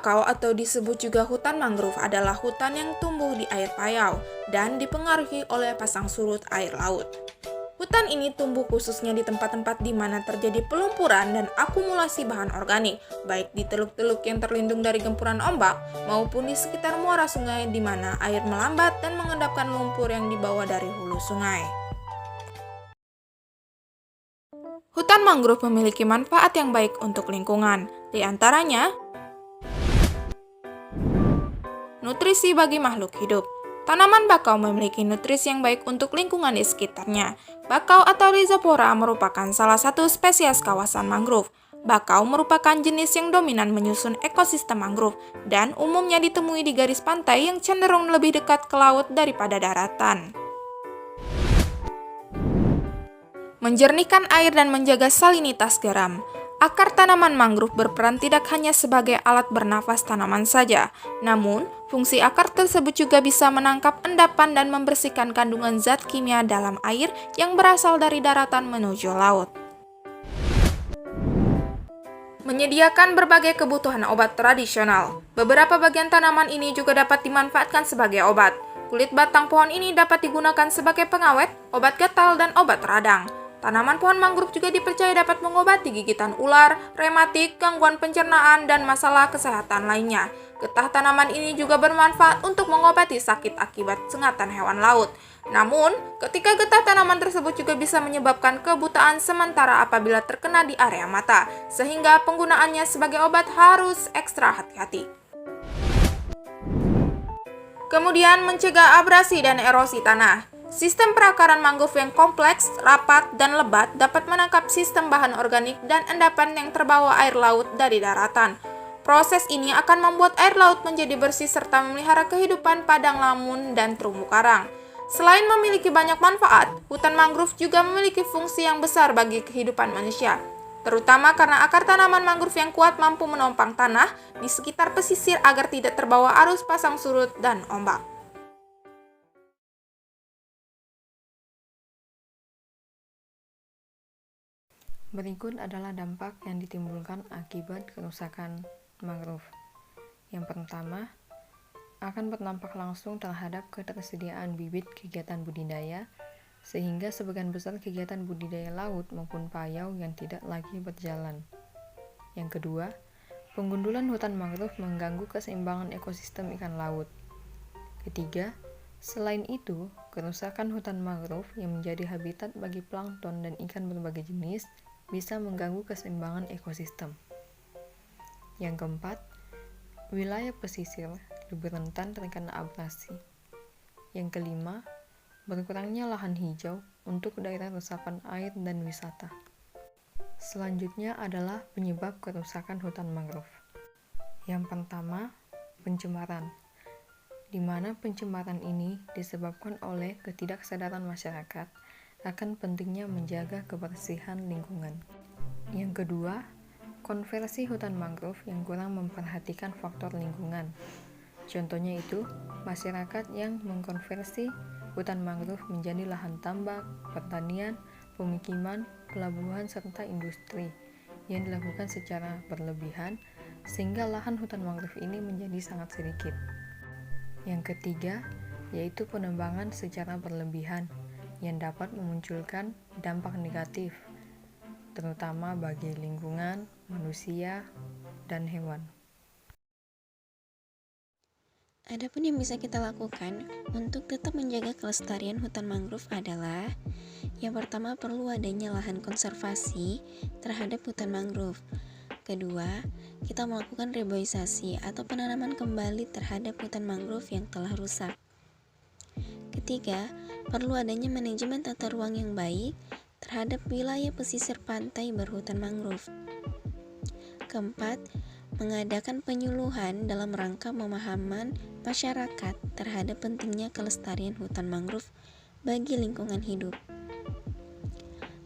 bakau atau disebut juga hutan mangrove adalah hutan yang tumbuh di air payau dan dipengaruhi oleh pasang surut air laut. Hutan ini tumbuh khususnya di tempat-tempat di mana terjadi pelumpuran dan akumulasi bahan organik, baik di teluk-teluk yang terlindung dari gempuran ombak maupun di sekitar muara sungai di mana air melambat dan mengendapkan lumpur yang dibawa dari hulu sungai. Hutan mangrove memiliki manfaat yang baik untuk lingkungan, di antaranya nutrisi bagi makhluk hidup. Tanaman bakau memiliki nutrisi yang baik untuk lingkungan di sekitarnya. Bakau atau Rhizophora merupakan salah satu spesies kawasan mangrove. Bakau merupakan jenis yang dominan menyusun ekosistem mangrove dan umumnya ditemui di garis pantai yang cenderung lebih dekat ke laut daripada daratan. Menjernihkan air dan menjaga salinitas garam. Akar tanaman mangrove berperan tidak hanya sebagai alat bernafas tanaman saja, namun fungsi akar tersebut juga bisa menangkap endapan dan membersihkan kandungan zat kimia dalam air yang berasal dari daratan menuju laut. Menyediakan berbagai kebutuhan obat tradisional. Beberapa bagian tanaman ini juga dapat dimanfaatkan sebagai obat. Kulit batang pohon ini dapat digunakan sebagai pengawet, obat gatal, dan obat radang. Tanaman pohon mangrove juga dipercaya dapat mengobati gigitan ular, rematik, gangguan pencernaan, dan masalah kesehatan lainnya. Getah tanaman ini juga bermanfaat untuk mengobati sakit akibat sengatan hewan laut. Namun, ketika getah tanaman tersebut juga bisa menyebabkan kebutaan sementara apabila terkena di area mata, sehingga penggunaannya sebagai obat harus ekstra hati-hati. Kemudian mencegah abrasi dan erosi tanah. Sistem perakaran mangrove yang kompleks, rapat, dan lebat dapat menangkap sistem bahan organik dan endapan yang terbawa air laut dari daratan. Proses ini akan membuat air laut menjadi bersih serta memelihara kehidupan padang lamun dan terumbu karang. Selain memiliki banyak manfaat, hutan mangrove juga memiliki fungsi yang besar bagi kehidupan manusia, terutama karena akar tanaman mangrove yang kuat mampu menopang tanah di sekitar pesisir agar tidak terbawa arus pasang surut dan ombak. Berikut adalah dampak yang ditimbulkan akibat kerusakan mangrove. Yang pertama, akan berdampak langsung terhadap ketersediaan bibit kegiatan budidaya, sehingga sebagian besar kegiatan budidaya laut maupun payau yang tidak lagi berjalan. Yang kedua, penggundulan hutan mangrove mengganggu keseimbangan ekosistem ikan laut. Ketiga, selain itu, kerusakan hutan mangrove yang menjadi habitat bagi plankton dan ikan berbagai jenis bisa mengganggu keseimbangan ekosistem. Yang keempat, wilayah pesisir lebih rentan terkena abrasi. Yang kelima, berkurangnya lahan hijau untuk daerah resapan air dan wisata. Selanjutnya adalah penyebab kerusakan hutan mangrove. Yang pertama, pencemaran, di mana pencemaran ini disebabkan oleh ketidaksadaran masyarakat akan pentingnya menjaga kebersihan lingkungan. Yang kedua, konversi hutan mangrove yang kurang memperhatikan faktor lingkungan. Contohnya itu, masyarakat yang mengkonversi hutan mangrove menjadi lahan tambak, pertanian, pemukiman, pelabuhan, serta industri yang dilakukan secara berlebihan, sehingga lahan hutan mangrove ini menjadi sangat sedikit. Yang ketiga, yaitu penebangan secara berlebihan yang dapat memunculkan dampak negatif, terutama bagi lingkungan, manusia, dan hewan. Adapun yang bisa kita lakukan untuk tetap menjaga kelestarian hutan mangrove adalah yang pertama, perlu adanya lahan konservasi terhadap hutan mangrove. Kedua, kita melakukan reboisasi atau penanaman kembali terhadap hutan mangrove yang telah rusak. Ketiga, perlu adanya manajemen tata ruang yang baik terhadap wilayah pesisir pantai berhutan mangrove. Keempat, mengadakan penyuluhan dalam rangka pemahaman masyarakat terhadap pentingnya kelestarian hutan mangrove bagi lingkungan hidup.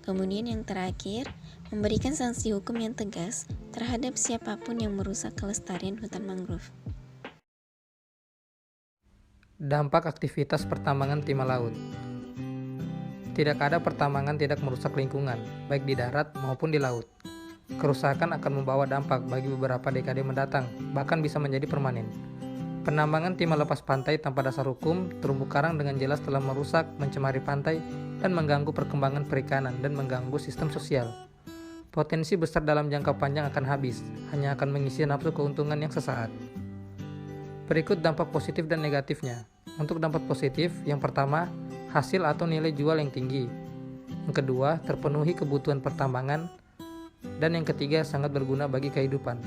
Kemudian yang terakhir, memberikan sanksi hukum yang tegas terhadap siapapun yang merusak kelestarian hutan mangrove. Dampak aktivitas pertambangan timah laut. Tidak ada pertambangan tidak merusak lingkungan, baik di darat maupun di laut. kerusakan akan membawa dampak bagi beberapa dekade mendatang, bahkan bisa menjadi permanen. Penambangan timah lepas pantai tanpa dasar hukum, terumbu karang dengan jelas telah merusak, mencemari pantai, dan mengganggu perkembangan perikanan dan mengganggu sistem sosial. Potensi besar dalam jangka panjang akan habis, hanya akan mengisi nafsu keuntungan yang sesaat. Berikut dampak positif dan negatifnya. Untuk dampak positif, yang pertama, hasil atau nilai jual yang tinggi. Yang kedua, terpenuhi kebutuhan pertambangan. Dan yang ketiga, sangat berguna bagi kehidupan.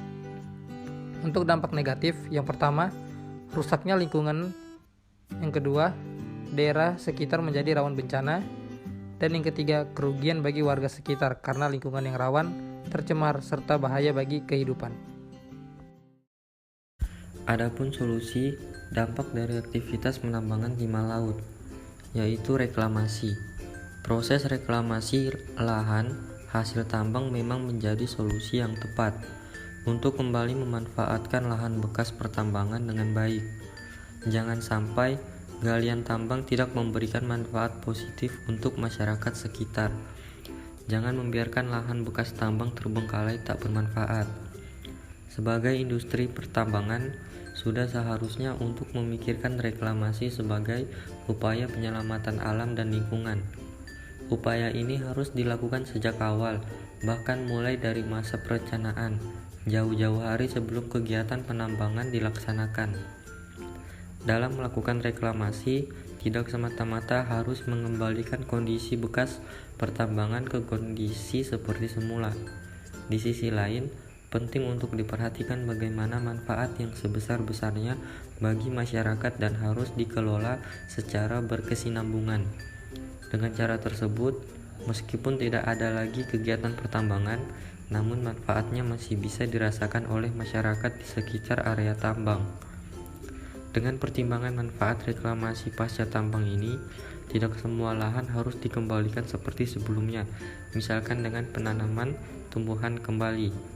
Untuk dampak negatif, yang pertama, rusaknya lingkungan. Yang kedua, daerah sekitar menjadi rawan bencana. Dan yang ketiga, kerugian bagi warga sekitar karena lingkungan yang rawan, tercemar, serta bahaya bagi kehidupan. Adapun solusi dampak dari aktivitas penambangan timah laut, yaitu reklamasi. Proses reklamasi lahan hasil tambang memang menjadi solusi yang tepat untuk kembali memanfaatkan lahan bekas pertambangan dengan baik. Jangan sampai galian tambang tidak memberikan manfaat positif untuk masyarakat sekitar. Jangan membiarkan lahan bekas tambang terbengkalai tak bermanfaat. Sebagai industri pertambangan, sudah seharusnya untuk memikirkan reklamasi sebagai upaya penyelamatan alam dan lingkungan. Upaya ini harus dilakukan sejak awal, bahkan mulai dari masa perencanaan, jauh-jauh hari sebelum kegiatan penambangan dilaksanakan. Dalam melakukan reklamasi, tidak semata-mata harus mengembalikan kondisi bekas pertambangan ke kondisi seperti semula. Di sisi lain, penting untuk diperhatikan bagaimana manfaat yang sebesar-besarnya bagi masyarakat dan harus dikelola secara berkesinambungan. Dengan cara tersebut, meskipun tidak ada lagi kegiatan pertambangan, namun manfaatnya masih bisa dirasakan oleh masyarakat di sekitar area tambang. Dengan pertimbangan manfaat reklamasi pasca tambang ini, tidak semua lahan harus dikembalikan seperti sebelumnya, misalkan dengan penanaman tumbuhan kembali.